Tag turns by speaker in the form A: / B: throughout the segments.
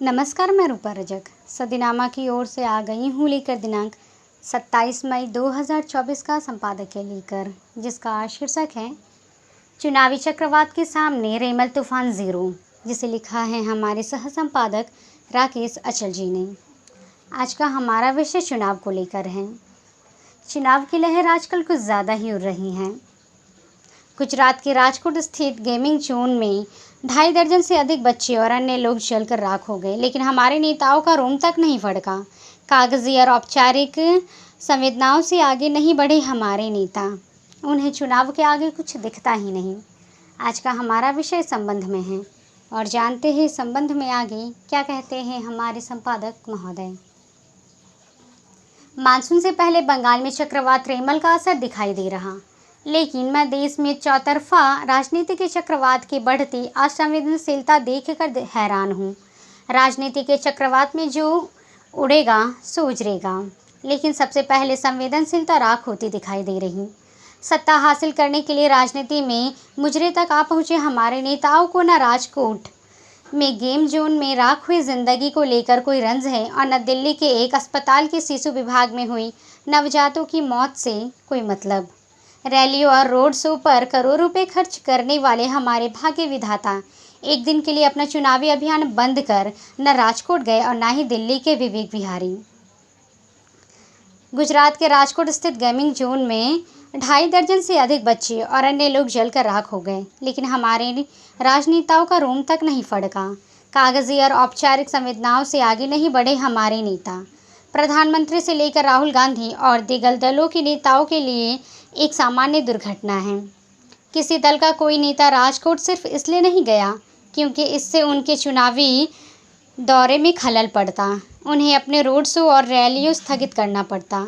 A: नमस्कार, मैं रूपा रजक सदीनामा की ओर से आ गई हूँ लेकर दिनांक 27 मई 2024 का संपादकीय लेकर, जिसका शीर्षक है चुनावी चक्रवात के सामने रेमल तूफान ज़ीरो, जिसे लिखा है हमारे सह संपादक राकेश अचल जी ने। आज का हमारा विषय चुनाव को लेकर है। चुनाव की लहर आजकल कुछ ज़्यादा ही उड़ रही है। गुजरात के राजकोट स्थित गेमिंग जोन में 2.5 दर्जन से अधिक बच्चे और अन्य लोग जलकर राख हो गए, लेकिन हमारे नेताओं का रोम तक नहीं फड़का। कागजी और औपचारिक संवेदनाओं से आगे नहीं बढ़े हमारे नेता। उन्हें चुनाव के आगे कुछ दिखता ही नहीं। आज का हमारा विषय संबंध में है और जानते हैं संबंध में आगे क्या कहते हैं हमारे संपादक महोदय। मानसून से पहले बंगाल में चक्रवात रेमल का असर दिखाई दे रहा, लेकिन मैं देश में चौतरफा राजनीति के चक्रवात की बढ़ती असंवेदनशीलता देखकर हैरान हूँ। राजनीति के चक्रवात में जो उड़ेगा सो उजरेगा, लेकिन सबसे पहले संवेदनशीलता राख होती दिखाई दे रही। सत्ता हासिल करने के लिए राजनीति में मुजरे तक आ पहुँचे हमारे नेताओं को न राजकोट में गेम जोन में राख हुई जिंदगी को लेकर कोई रंज है और न दिल्ली के एक अस्पताल के शिशु विभाग में हुई नवजातों की मौत से कोई मतलब। रैलियों और रोड शो पर करोड़ों रुपए खर्च करने वाले हमारे भाग्य विधाता एक दिन के लिए अपना चुनावी अभियान बंद कर न राजकोट गए और न ही दिल्ली के विवेक विहारी। गुजरात के राजकोट स्थित गेमिंग जोन में 2.5 दर्जन से अधिक बच्चे और अन्य लोग जलकर राख हो गए, लेकिन हमारे राजनेताओं का रोम तक नहीं फड़का। कागजी और औपचारिक संवेदनाओं से आगे नहीं बढ़े हमारे नेता। प्रधानमंत्री से लेकर राहुल गांधी और दिग्गज दलों के नेताओं के लिए एक सामान्य दुर्घटना है। किसी दल का कोई नेता राजकोट सिर्फ इसलिए नहीं गया क्योंकि इससे उनके चुनावी दौरे में खलल पड़ता, उन्हें अपने रोड शो और रैलियों स्थगित करना पड़ता।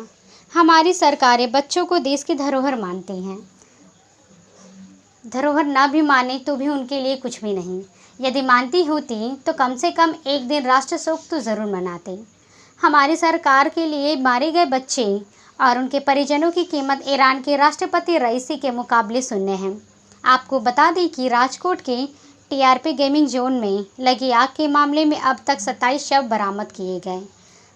A: हमारी सरकारें बच्चों को देश की धरोहर मानती हैं। धरोहर ना भी माने तो भी उनके लिए कुछ भी नहीं। यदि मानती होती तो कम से कम एक दिन राष्ट्र शोक तो ज़रूर मनाते। हमारी सरकार के लिए मारे गए बच्चे और उनके परिजनों की कीमत ईरान के राष्ट्रपति रईसी के मुकाबले शून्य है। आपको बता दें कि राजकोट के टीआरपी गेमिंग जोन में लगी आग के मामले में अब तक 27 शव बरामद किए गए।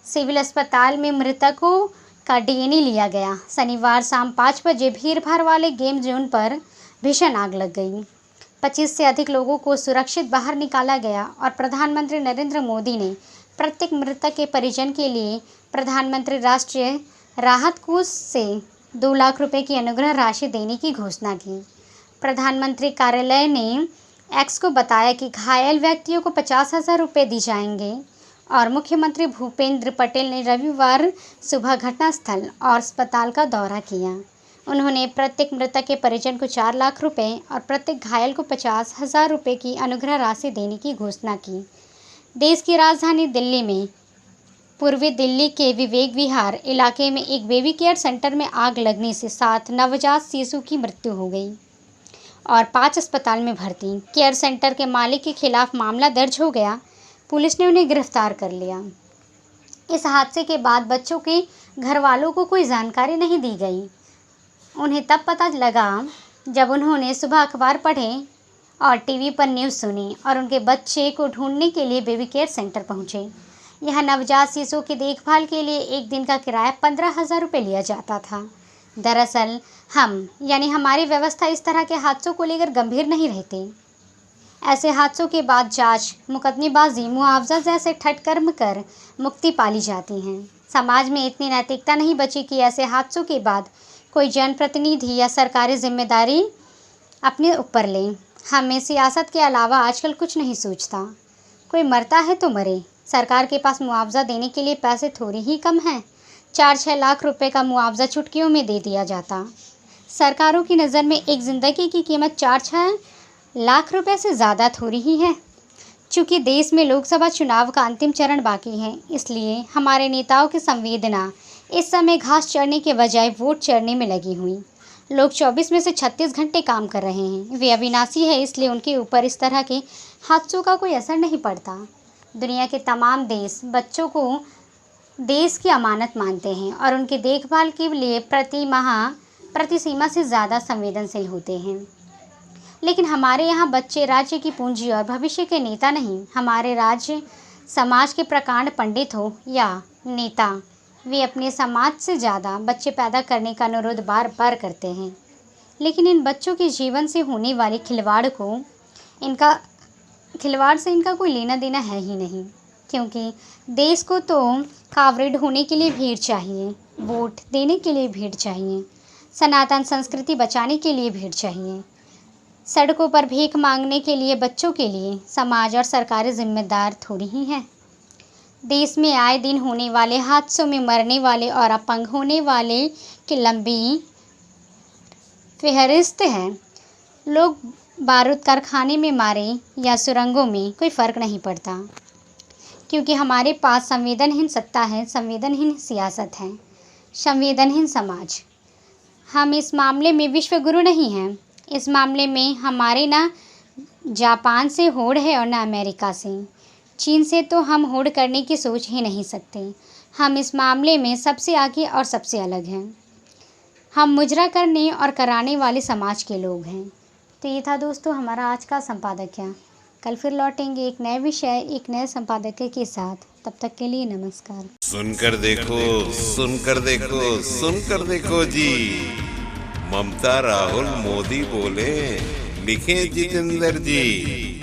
A: सिविल अस्पताल में मृतकों का डीएनए लिया गया। शनिवार शाम 5 बजे भीड़ भाड़ वाले गेम जोन पर भीषण आग लग गई। 25 से अधिक लोगों को सुरक्षित बाहर निकाला गया और प्रधानमंत्री नरेंद्र मोदी ने प्रत्येक मृतक के परिजन के लिए प्रधानमंत्री राष्ट्रीय राहत कोष से 2 लाख रुपए की अनुग्रह राशि देने की घोषणा की। प्रधानमंत्री कार्यालय ने एक्स को बताया कि घायल व्यक्तियों को 50,000 रुपये दिए जाएंगे और मुख्यमंत्री भूपेंद्र पटेल ने रविवार सुबह घटनास्थल और अस्पताल का दौरा किया। उन्होंने प्रत्येक मृतक के परिजन को 4 लाख रुपए और प्रत्येक घायल को 50,000 रुपये की अनुग्रह राशि देने की घोषणा की। देश की राजधानी दिल्ली में पूर्वी दिल्ली के विवेक विहार इलाके में एक बेबी केयर सेंटर में आग लगने से 7 नवजात शिशु की मृत्यु हो गई और 5 अस्पताल में भर्ती। केयर सेंटर के मालिक के खिलाफ मामला दर्ज हो गया। पुलिस ने उन्हें गिरफ्तार कर लिया। इस हादसे के बाद बच्चों के घर वालों को कोई जानकारी नहीं दी गई। उन्हें तब पता लगा जब उन्होंने सुबह अखबार पढ़े और टीवी पर न्यूज़ सुनी और उनके बच्चे को ढूंढने के लिए बेबी केयर सेंटर पहुंचे। यहाँ नवजात शिशुओं की देखभाल के लिए एक दिन का किराया 15,000 रुपये लिया जाता था। दरअसल हम यानी हमारी व्यवस्था इस तरह के हादसों को लेकर गंभीर नहीं रहती। ऐसे हादसों के बाद जांच, मुकदमेबाजी, मुआवजा जैसे ठटकर्म कर मुक्ति पाली जाती हैं। समाज में इतनी नैतिकता नहीं बची कि ऐसे हादसों के बाद कोई जनप्रतिनिधि या सरकारी जिम्मेदारी अपने ऊपर ले। हमें सियासत के अलावा आजकल कुछ नहीं सोचता। कोई मरता है तो मरे। सरकार के पास मुआवजा देने के लिए पैसे थोड़ी ही कम हैं। 4-6 लाख रुपए का मुआवजा चुटकियों में दे दिया जाता। सरकारों की नज़र में एक ज़िंदगी की कीमत 4-6 लाख रुपए से ज़्यादा थोड़ी ही है। चूँकि देश में लोकसभा चुनाव का अंतिम चरण बाकी है, इसलिए हमारे नेताओं की संवेदना इस समय घास चढ़ने के बजाय वोट चढ़ने में लगी हुई। लोग 24 में से 36 घंटे काम कर रहे हैं। वे अविनाशी है, इसलिए उनके ऊपर इस तरह के हादसों का कोई असर नहीं पड़ता। दुनिया के तमाम देश बच्चों को देश की अमानत मानते हैं और उनकी देखभाल के लिए प्रति सीमा से ज़्यादा संवेदनशील होते हैं। लेकिन हमारे यहाँ बच्चे राज्य की पूंजी और भविष्य के नेता नहीं। हमारे राज्य समाज के प्रकांड पंडित हो या नेता, वे अपने समाज से ज़्यादा बच्चे पैदा करने का अनुरोध बार बार करते हैं। लेकिन इन बच्चों के जीवन से होने वाले खिलवाड़ से इनका कोई लेना देना है ही नहीं, क्योंकि देश को तो कावरेड होने के लिए भीड़ चाहिए, वोट देने के लिए भीड़ चाहिए, सनातन संस्कृति बचाने के लिए भीड़ चाहिए। सड़कों पर भीख मांगने के लिए बच्चों के लिए समाज और सरकारें जिम्मेदार थोड़ी ही हैं। देश में आए दिन होने वाले हादसों में मरने वाले और अपंग होने वाले की लंबी फहरिस्त है। लोग बारूद कारखाने में मारे या सुरंगों में, कोई फ़र्क नहीं पड़ता, क्योंकि हमारे पास संवेदनहीन सत्ता है, संवेदनहीन सियासत है, संवेदनहीन समाज। हम इस मामले में विश्व गुरु नहीं हैं। इस मामले में हमारे ना जापान से होड़ है और ना अमेरिका से। चीन से तो हम होड़ करने की सोच ही नहीं सकते। हम इस मामले में सबसे आगे और सबसे अलग हैं। हम मुजरा करने और कराने वाले समाज के लोग हैं। तो ये था दोस्तों हमारा आज का संपादकीय। कल फिर लौटेंगे एक नए विषय, एक नए संपादकीय के साथ। तब तक के लिए नमस्कार।
B: सुनकर देखो, सुनकर देखो, सुनकर देखो जी। ममता राहुल मोदी बोले, लिखे जितेंद्र जी।